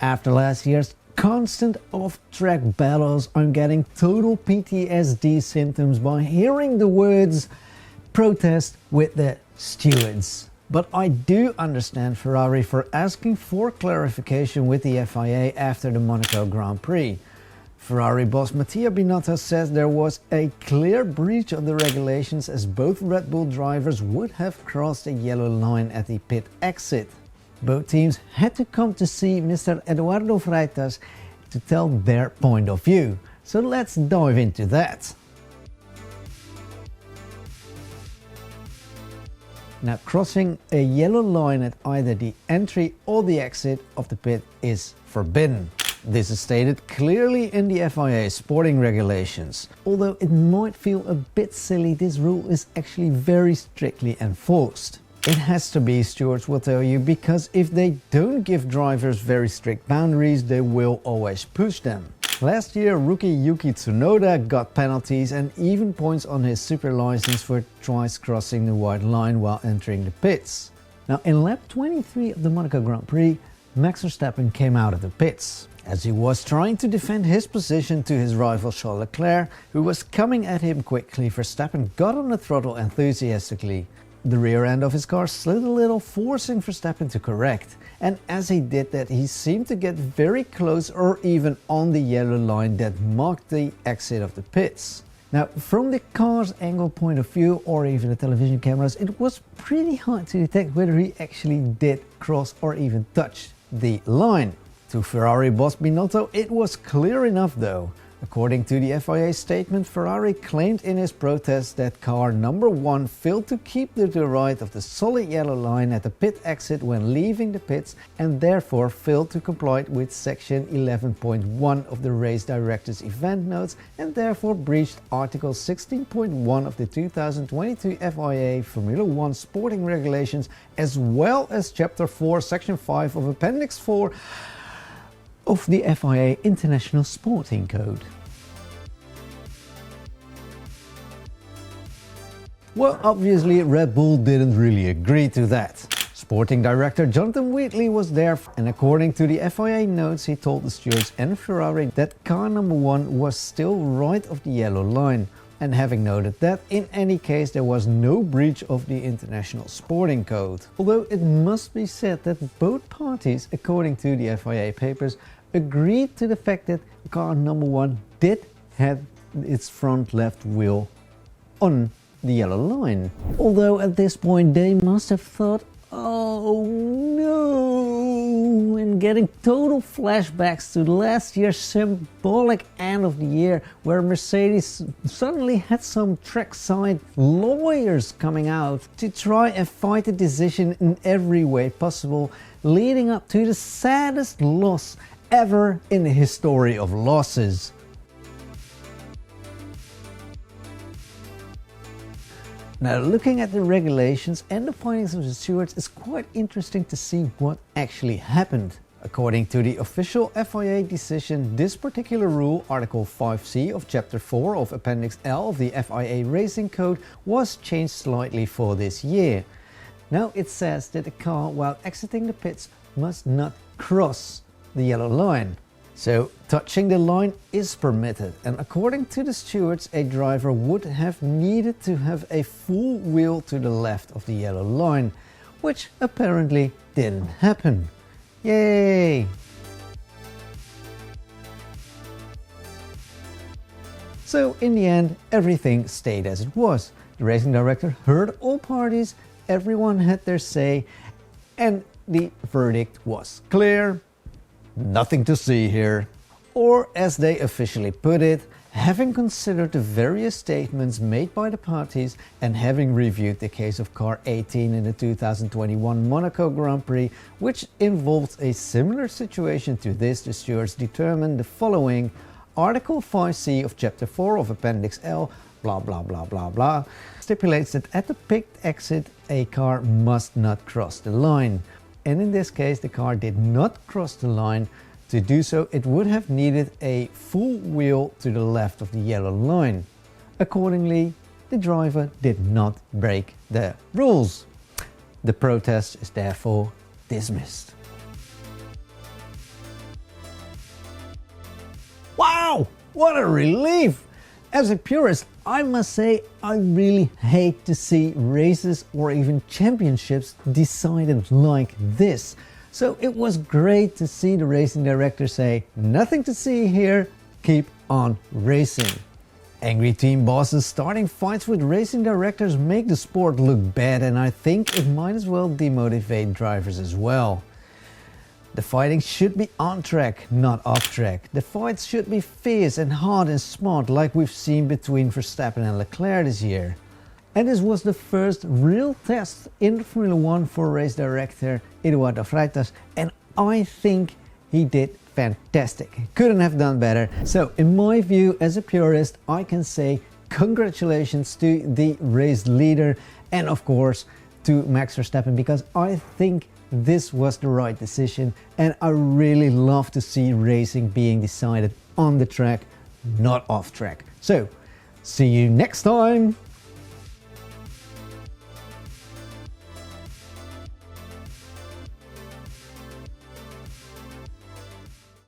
After last year's constant off-track battles, I'm getting total PTSD symptoms by hearing the words protest with the stewards. But I do understand Ferrari for asking for clarification with the FIA after the Monaco Grand Prix. Ferrari boss Mattia Binotto says there was a clear breach of the regulations as both Red Bull drivers would have crossed a yellow line at the pit exit. Both teams had to come to see Mr. Eduardo Freitas to tell their point of view. So let's dive into that. Now, crossing a yellow line at either the entry or the exit of the pit is forbidden. This is stated clearly in the FIA sporting regulations. Although it might feel a bit silly, this rule is actually very strictly enforced. It has to be, stewards will tell you, because if they don't give drivers very strict boundaries, they will always push them. Last year, rookie Yuki Tsunoda got penalties and even points on his super license for twice crossing the white line while entering the pits. Now, in lap 23 of the Monaco Grand Prix, Max Verstappen came out of the pits. As he was trying to defend his position to his rival Charles Leclerc, who was coming at him quickly, Verstappen got on the throttle enthusiastically. The rear end of his car slid a little, forcing Verstappen to correct. And as he did that, he seemed to get very close or even on the yellow line that marked the exit of the pits. Now, from the car's angle point of view or even the television cameras, it was pretty hard to detect whether he actually did cross or even touch the line. To Ferrari boss Binotto, it was clear enough though. According to the FIA statement, Ferrari claimed in his protest that car number 1 failed to keep to the right of the solid yellow line at the pit exit when leaving the pits and therefore failed to comply with section 11.1 of the race director's event notes and therefore breached article 16.1 of the 2022 FIA Formula 1 sporting regulations as well as chapter 4 section 5 of appendix 4 of the FIA International Sporting Code. Well, obviously Red Bull didn't really agree to that. Sporting director Jonathan Wheatley was there, and according to the FIA notes, he told the stewards and Ferrari that car number 1 was still right of the yellow line, and having noted that in any case there was no breach of the International Sporting Code. Although it must be said that both parties, according to the FIA papers, agreed to the fact that car number 1 did have its front left wheel on the yellow line. Although at this point they must have thought, oh no, and getting total flashbacks to last year's symbolic end of the year where Mercedes suddenly had some trackside lawyers coming out to try and fight the decision in every way possible, leading up to the saddest loss ever in the history of losses. Now, looking at the regulations and the findings of the stewards, it's quite interesting to see what actually happened. According to the official FIA decision, this particular rule, Article 5C of Chapter 4 of Appendix L of the FIA Racing Code, was changed slightly for this year. Now it says that a car, while exiting the pits, must not cross the yellow line. So touching the line is permitted, and according to the stewards, a driver would have needed to have a full wheel to the left of the yellow line, which apparently didn't happen. Yay! So in the end, everything stayed as it was. The racing director heard all parties, everyone had their say, and the verdict was clear. Nothing to see here. Or as they officially put it, having considered the various statements made by the parties and having reviewed the case of car 18 in the 2021 Monaco Grand Prix, which involved a similar situation to this, the stewards determined the following. Article 5C of Chapter 4 of Appendix L, blah blah blah blah blah, stipulates that at the pit exit a car must not cross the line. And in this case the car did not cross the line. To do so, it would have needed a full wheel to the left of the yellow line. Accordingly, the driver did not break the rules. The protest is therefore dismissed. Wow, what a relief! As a purist, I must say I really hate to see races or even championships decided like this. So it was great to see the racing director say, nothing to see here, keep on racing. Angry team bosses starting fights with racing directors make the sport look bad, and I think it might as well demotivate drivers as well. The fighting should be on track, not off track. The fights should be fierce and hard and smart like we've seen between Verstappen and Leclerc this year. And this was the first real test in Formula 1 for race director Eduardo Freitas, and I think he did fantastic. Couldn't have done better. So in my view, as a purist, I can say congratulations to the race leader and of course to Max Verstappen, because I think this was the right decision, and I really love to see racing being decided on the track, not off track. So see you next time.